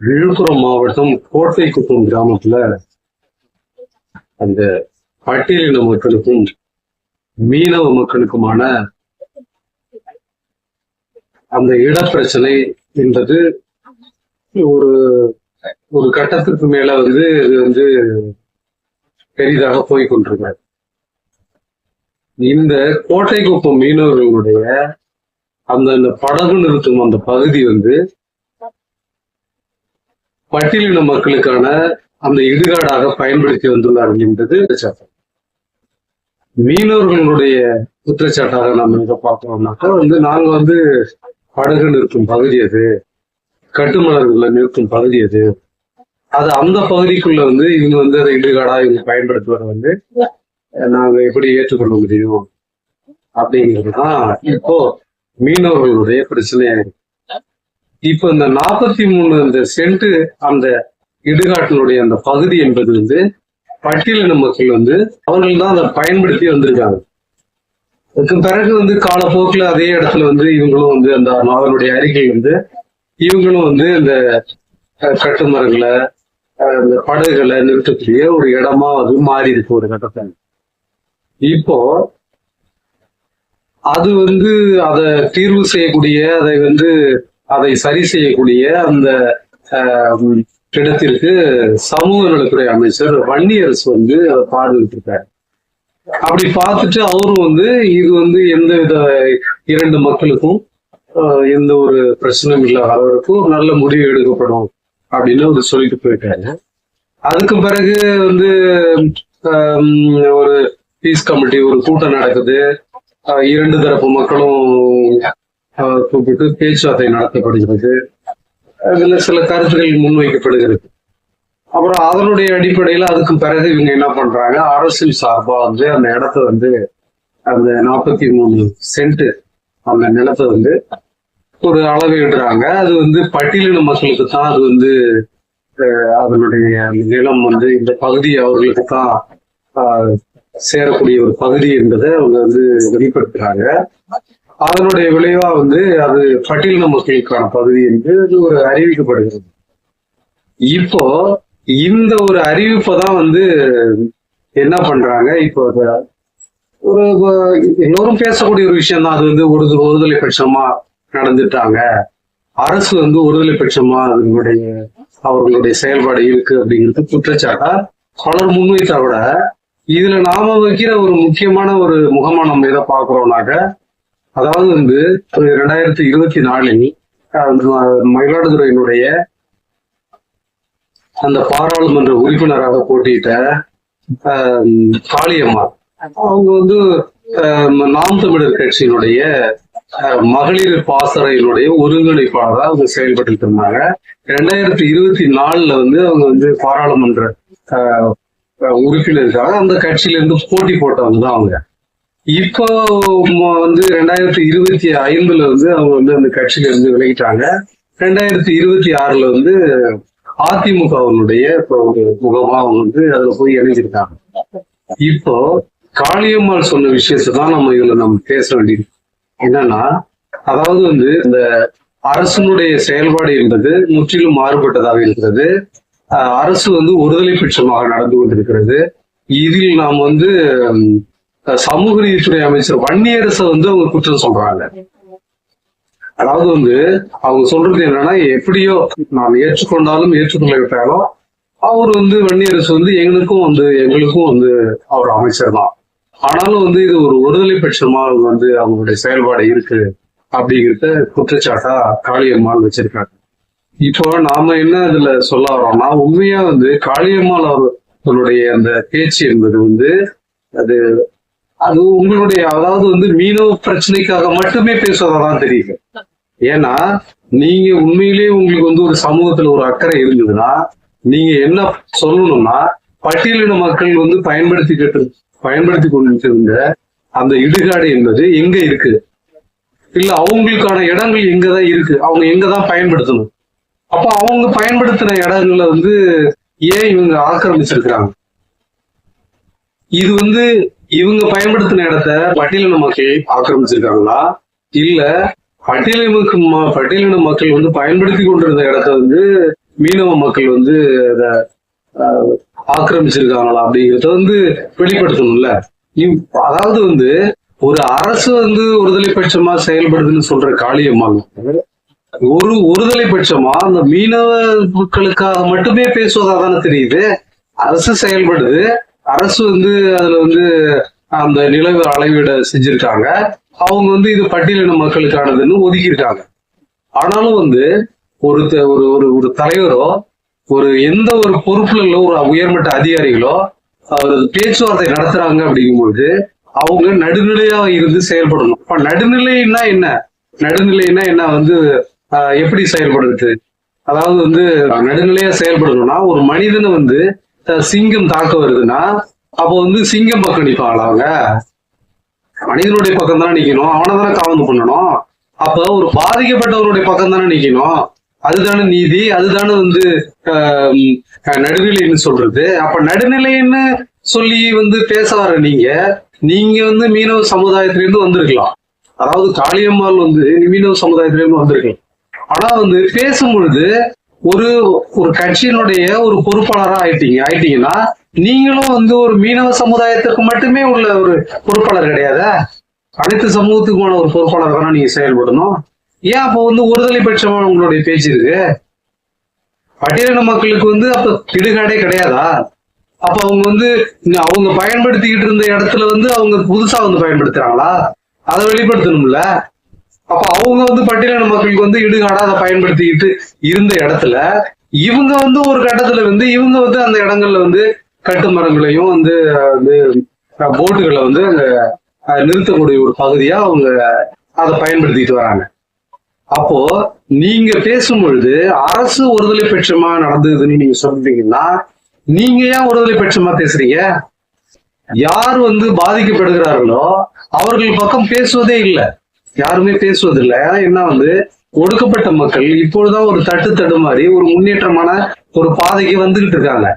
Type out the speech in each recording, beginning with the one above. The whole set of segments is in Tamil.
விழுப்புரம் மாவட்டம் கோட்டைக்குப்பம் கிராமத்துல அந்த பட்டியலின மக்களுக்கும் மீனவ மக்களுக்குமான அந்த இடப்பிரச்சனை என்பது ஒரு ஒரு கட்டத்திற்கு மேல இது பெரிதாக போய்கொண்டிருக்கிறது. இந்த கோட்டைக்குப்பம் மீனவர்களுடைய அந்த படகு நிறுத்தும் அந்த பகுதி பட்டியலின மக்களுக்கான அந்த இடுகாடாக பயன்படுத்தி வந்துள்ளார்கள் என்பது குற்றச்சாட்டு. மீனவர்களுடைய குற்றச்சாட்டாக நம்ம இதை பார்க்கணும்னாக்கா நாங்க படகு நிறுத்தும் பகுதி அது, கட்டுமணர்களை நிறுத்தும் பகுதி அது, அந்த பகுதிக்குள்ள இவங்க அதை இடுகாடா இவங்க பயன்படுத்துவதை நாங்க எப்படி ஏற்றுக்கொள்ள முடியும் அப்படிங்கிறதுதான் இப்போ மீனவர்களுடைய பிரச்சனையா இருக்கு. இப்ப இந்த 43 இந்த சென்ட் அந்த இடுகாட்டினுடைய அந்த பகுதி என்பது பட்டியலின மக்கள் அவர்கள் தான் அதை பயன்படுத்தி வந்திருக்காங்க. அதுக்கு பிறகு காலப்போக்கில் அதே இடத்துல இவங்களும் அந்த அதனுடைய அறிக்கை இவங்களும் இந்த கட்டுமரங்களை இந்த படகுகளை நிறுத்தக்கூடிய ஒரு இடமா மாறி இருக்கு ஒரு கட்டத்தில். இப்போ அது அதை தீர்வு செய்யக்கூடிய அதை சரி செய்யக்கூடிய அந்த இடத்திற்கு சமூக நலத்துறை அமைச்சர் வன்னியரசு அதை பார்த்துட்டு அப்படி பார்த்துட்டு அவரும் இது எந்தவித இரண்டு மக்களுக்கும் எந்த ஒரு பிரச்சனையும் இல்லாத அளவுக்கு ஒரு நல்ல முடிவு எடுக்கப்படும் அப்படின்னு சொல்லிட்டு போயிட்டாரு. அதுக்கு பிறகு ஒரு பீஸ் கமிட்டி ஒரு கூட்டம் நடக்குது. இரண்டு தரப்பு மக்களும் கூப்பிட்டு பேச்சுவார்த்தை நடத்தப்படுகிறது. அதுல சில கருத்துக்கள் முன்வைக்கப்படுகிறது. அப்புறம் அதனுடைய அடிப்படையில அதுக்கு பிறகு இவங்க என்ன பண்றாங்க, அரசின் சார்பா அந்த இடத்த அந்த 43 சென்ட் அந்த நிலத்தை ஒரு அளவிடுறாங்க. அது பட்டியலின மக்களுக்கு தான் அது அதனுடைய நிலம் இந்த பகுதி அவர்களுக்கு தான் சேரக்கூடிய ஒரு பகுதி என்பதை அவங்க வெளிப்படுத்துறாங்க. அதனுடைய விளைவா அது பட்டியலின மக்களுக்கான பகுதி என்று ஒரு அறிவிக்கப்படுகிறது. இப்போ இந்த ஒரு அறிவிப்பை தான் என்ன பண்றாங்க, இப்போ ஒரு எல்லோரும் பேசக்கூடிய ஒரு விஷயம் தான். அது ஒருதலை பட்சமா நடந்துட்டாங்க, அரசு ஒருதலை பட்சமா அவர்களுடைய செயல்பாடு இருக்கு அப்படிங்கிறது குற்றச்சாட்டா பலர் முன்வைத்தா விட, இதுல நாம வைக்கிற ஒரு முக்கியமான ஒரு முகமானம் எதை பார்க்கிறோம்னாக்க, அதாவது 2024 மயிலாடுதுறையினுடைய அந்த பாராளுமன்ற உறுப்பினராக போட்டியிட்ட காளியம்மாள் அவங்க நாம் தமிழர் கட்சியினுடைய மகளிர் பாசறையினுடைய ஒருங்கிணைப்பாளராக அவங்க செயல்பட்டு இருந்தாங்க. 2024 அவங்க பாராளுமன்ற உறுப்பினருக்காக அந்த கட்சியில இருந்து போட்டி போட்டவங்க தான் அவங்க. இப்போ 2025 அவங்க அந்த கட்சியில இருந்து விலகிட்டாங்க. 2026 அதிமுகவினுடைய ஒரு முகமா அவங்க அதுல போய் இணைஞ்சிருக்காங்க. இப்போ காளியம்மாள் சொன்ன விஷயத்தை தான் நம்ம பேச வேண்டியது. என்னன்னா, அதாவது இந்த அரசனுடைய செயல்பாடு என்பது முற்றிலும் மாறுபட்டதாக இருக்கிறது. அரசு ஒருதலை பட்சமாக நடந்து கொண்டிருக்கிறது. இதில் நாம் சமூக நீதித்துறை அமைச்சர் வன்னியரசை அவங்க குற்றம் சொல்றாங்க. அதாவது அவங்க சொல்றது என்னன்னா, எப்படியோ நாம் ஏற்றுக்கொண்டாலும் ஏற்றுக்கொள்ளவிட்டாலும் அவர் வன்னியரசு எங்களுக்கும் அவர் அமைச்சர் தான். ஆனாலும் இது ஒரு ஒருதலை பட்சமா அவங்களுடைய செயல்பாடு இருக்கு அப்படிங்கிறத குற்றச்சாட்டா காளியம்மாள் வச்சிருக்காங்க. இப்போ நாம என்ன இதுல சொல்ல வரோம்னா, உண்மையா காளியம்மாள் அவர்களுடைய அந்த பேச்சு என்பது அது உங்களுடைய அதாவது மீனவ பிரச்சனைக்காக மட்டுமே பேசுவதான் தெரியுது. ஏன்னா நீங்க உண்மையிலேயே உங்களுக்கு ஒரு சமூகத்துல ஒரு அக்கறை இருந்ததுன்னா நீங்க என்ன சொல்லணும்னா, பட்டியலின மக்கள் பயன்படுத்தி கொண்டிருந்த அந்த இடுகாடு என்பது எங்க இருக்கு, இல்ல அவங்களுக்கான இடங்கள் எங்கதான் இருக்கு, அவங்க எங்கதான் பயன்படுத்தணும். அப்ப அவங்க பயன்படுத்தின இடங்கள்ல ஏன் இவங்க ஆக்கிரமிச்சிருக்கிறாங்க? இது இவங்க பயன்படுத்தின இடத்த பட்டியலின மக்கள் ஆக்கிரமிச்சிருக்காங்களா, இல்ல பட்டியலின மக்கள் பயன்படுத்தி கொண்டிருந்த இடத்த மீனவ மக்கள் வந்து அதை ஆக்கிரமிச்சிருக்காங்களா அப்படிங்கிறத வந்து வெளிப்படுத்தணும்ல. அதாவது வந்து ஒரு அரசு வந்து ஒருதலை பட்சமா செயல்படுதுன்னு சொல்ற காளியம்மாள் ஒருதலை பட்சமா அந்த மீனவ மக்களுக்காக மட்டுமே பேசுவதா தானே தெரியுது. அரசு செயல்படுது, அரசு வந்து அதுல வந்து அந்த நிலவு அளவீட செஞ்சிருக்காங்க, அவங்க வந்து இது பட்டியலின மக்களுக்கானதுன்னு ஒதுக்கியிருக்காங்க. ஆனாலும் வந்து ஒரு ஒரு தலைவரோ ஒரு எந்த ஒரு பொறுப்புல உள்ள ஒரு உயர்மட்ட அதிகாரிகளோ அவர் பேச்சுவார்த்தை நடத்துறாங்க அப்படிங்கும்போது அவங்க நடுநிலையா இருந்து செயல்படணும். இப்ப நடுநிலைன்னா என்ன, நடுநிலைன்னா என்ன வந்து எப்படி செயல்படுறது? அதாவது வந்து நடுநிலையா செயல்படணும்னா ஒரு மனிதனை வந்து சிங்கம் தாக்க வருதுன்னா அப்போ வந்து சிங்கம் பக்கம் நிற்பாங்களா? அவங்க மனிதனுடைய பக்கம் தானே நிக்கணும், அவனை தானே காவந்து பண்ணணும். அப்ப ஒரு பாதிக்கப்பட்டவருடைய பக்கம் தானே நிக்கணும். அதுதானே நீதி, அதுதானே வந்து நடுநிலைன்னு சொல்றது. அப்ப நடுநிலைன்னு சொல்லி வந்து பேச வர நீங்க வந்து மீனவ சமுதாயத்திலிருந்து வந்திருக்கலாம். அதாவது காளியம்மாள் வந்து மீனவ சமுதாயத்திலிருந்து வந்திருக்கலாம். ஆனா வந்து பேசும் பொழுது ஒரு ஒரு கட்சியினுடைய ஒரு பொறுப்பாளரா ஆயிட்டீங்கன்னா நீங்களும் வந்து ஒரு மீனவ சமுதாயத்திற்கு மட்டுமே உள்ள ஒரு பொறுப்பாளர் கிடையாத, அனைத்து சமூகத்துக்குமான ஒரு பொறுப்பாளர் தானே நீங்க செயல்படணும். ஏன் அப்போ வந்து ஒருதலை பட்சமான உங்களுடைய பேச்சு இருக்கு? பட்டியலின மக்களுக்கு வந்து அப்ப இடுகாடே கிடையாதா? அப்ப அவங்க வந்து அவங்க பயன்படுத்திக்கிட்டு இருந்த இடத்துல வந்து அவங்க புதுசா வந்து பயன்படுத்துறாங்களா? அதை வெளிப்படுத்தணும்ல. அப்ப அவங்க வந்து பட்டியலின மக்களுக்கு வந்து இடுகாடா அதை பயன்படுத்திக்கிட்டு இருந்த இடத்துல இவங்க வந்து ஒரு கட்டத்துல வந்து இவங்க வந்து அந்த இடங்கள்ல வந்து கட்டுமரங்களையும் வந்து போட்டுகளை வந்து அங்க நிறுத்தக்கூடிய ஒரு பகுதியா அவங்க அதை பயன்படுத்திட்டு வராங்க. அப்போ நீங்க பேசும் பொழுது அரசு ஒருதலை பட்சமா நடந்ததுன்னு நீங்க சொல்றீங்கன்னா நீங்க ஏன் ஒருதலை பட்சமா பேசுறீங்க? யார் வந்து பாதிக்கப்படுகிறார்களோ அவர்கள் பக்கம் பேசுவதே இல்லை, யாருமே பேசுவதில்லை. ஏன்னா என்ன வந்து ஒடுக்கப்பட்ட மக்கள் இப்பொழுதுதான் ஒரு தடுமாறி ஒரு முன்னேற்றமான ஒரு பாதைக்கு வந்துகிட்டு இருக்காங்க.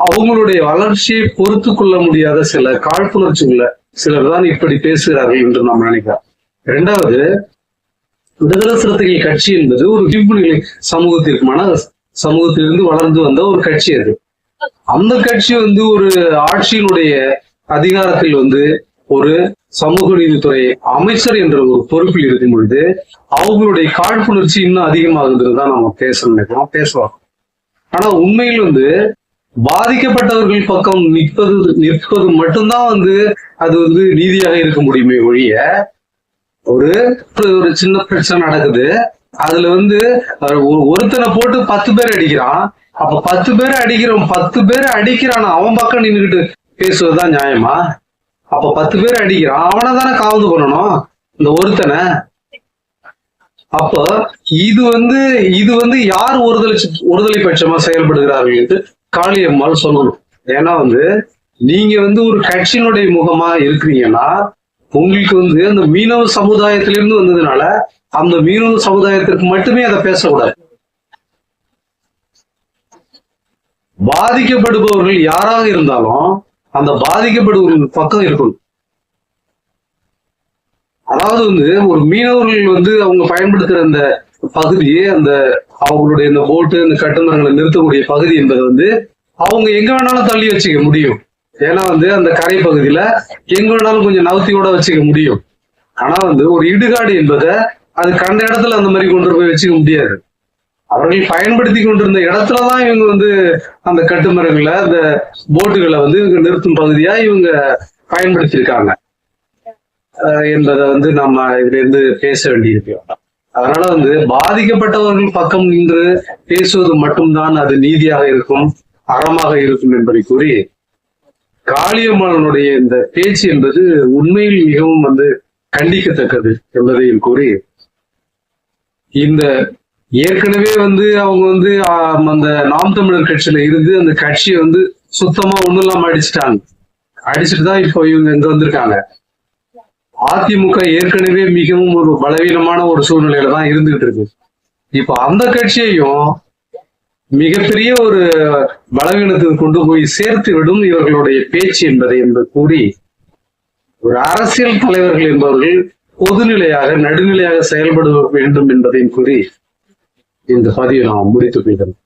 அவங்களுடைய வளர்ச்சியை பொறுத்து கொள்ள முடியாத சில காழ்ப்புணர்ச்சிகளை சிலர் தான் இப்படி பேசுகிறார்கள் என்று நாம் நினைக்கிறோம். இரண்டாவது, விடுதலை சிறுத்தைகள் கட்சி என்பது ஒரு விளிம்பு நிலை சமூகத்திலிருந்து வளர்ந்து வந்த ஒரு கட்சி. அது அந்த கட்சி வந்து ஒரு ஆட்சியினுடைய அதிகாரத்தில் வந்து ஒரு சமூக நீதித்துறை அமைச்சர் என்ற ஒரு பொறுப்பில் இருக்கும் பொழுது அவங்களுடைய காழ்ப்புணர்ச்சி இன்னும் அதிகமாகுதுதான் நம்ம பேசணும் பேசுவோம். ஆனா உண்மையில் வந்து பாதிக்கப்பட்டவர்கள் பக்கம் நிற்பது மட்டும்தான் வந்து அது வந்து நீதியாக இருக்க முடியுமே ஒழிய, ஒரு சின்ன பிரச்சனை நடக்குது, அதுல வந்து ஒருத்தனை போட்டு 10 பேர் அடிக்கிறான். அப்ப 10 பேர் அடிக்கிறான் அவன் பக்கம் நின்றுகிட்டு பேசுவதுதான் நியாயமா? அப்ப 10 பேர் அடிக்கிறான், அவனை தானே காவந்து பண்ணணும், இந்த ஒருத்தனை. அப்ப இது வந்து யார் ஒருதலை பட்சமா செயல்படுகிறார்கள் என்று காளியம்மாள் சொல்லணும். ஏன்னா வந்து நீங்க வந்து ஒரு கட்சியினுடைய முகமா இருக்கிறீங்கன்னா உங்களுக்கு வந்து அந்த மீனவ சமுதாயத்திலிருந்து வந்ததுனால அந்த மீனவ சமுதாயத்திற்கு மட்டுமே அதை பேசக்கூடாது. பாதிக்கப்படுபவர்கள் யாராக இருந்தாலும் அந்த பாதிக்கப்படுபவர்கள் பக்கம் இருக்கணும். அதாவது வந்து ஒரு மீனவர்கள் வந்து அவங்க பயன்படுத்துற அந்த பகுதி, அந்த அவங்களுடைய இந்த போட்டு இந்த கட்டுமரங்களை நிறுத்தக்கூடிய பகுதி என்பதை வந்து அவங்க எங்க வேணாலும் தள்ளி வச்சுக்க முடியும். ஏன்னா வந்து அந்த கரை பகுதியில எங்க வேணாலும் கொஞ்சம் நவுத்தியோட வச்சுக்க முடியும். ஆனா வந்து ஒரு இடுகாடு என்பதை அது கண்ட இடத்துல அந்த மாதிரி கொண்டு போய் வச்சுக்க முடியாது. அவர்கள் பயன்படுத்தி கொண்டிருந்த இடத்துலதான் இவங்க வந்து அந்த கட்டுமரங்களை அந்த போட்டுகளை வந்து இவங்க நிறுத்தும் பகுதியா இவங்க பயன்படுத்தியிருக்காங்க என்பதை வந்து நம்ம இதுல இருந்து பேச வேண்டியிருக்கோம். அதனால வந்து பாதிக்கப்பட்டவர்கள் பக்கம் நின்று பேசுவது மட்டும்தான் அது நீதியாக இருக்கும், அறமாக இருக்கும் என்பதை கூறி, காளியம்மாளுடைய இந்த பேச்சு என்பது உண்மையில் மிகவும் வந்து கண்டிக்கத்தக்கது என்பதையும் கூறி, இந்த ஏற்கனவே வந்து அவங்க வந்து அந்த நாம் தமிழர் கட்சியில இருந்து அந்த கட்சியை வந்து சுத்தமா ஒண்ணும் இல்லாம அடிச்சுட்டுதான் இப்போ இவங்க இங்க வந்திருக்காங்க. அதிமுக ஏற்கனவே மிகவும் ஒரு பலவீனமான ஒரு சூழ்நிலையில தான் இருந்துகிட்டு இருக்கு. இப்ப அந்த கட்சியையும் மிகப்பெரிய ஒரு பலவீனத்துக்கு கொண்டு போய் சேர்த்து விடும் இவர்களுடைய பேச்சு என்பதை கூறி, ஒரு அரசியல் தலைவர்கள் என்பவர்கள் பொதுநிலையாக நடுநிலையாக செயல்பட வேண்டும் என்பதையும் கூறி இந்த பதிவை நாம் முடித்துக் கொள்கிறோம்.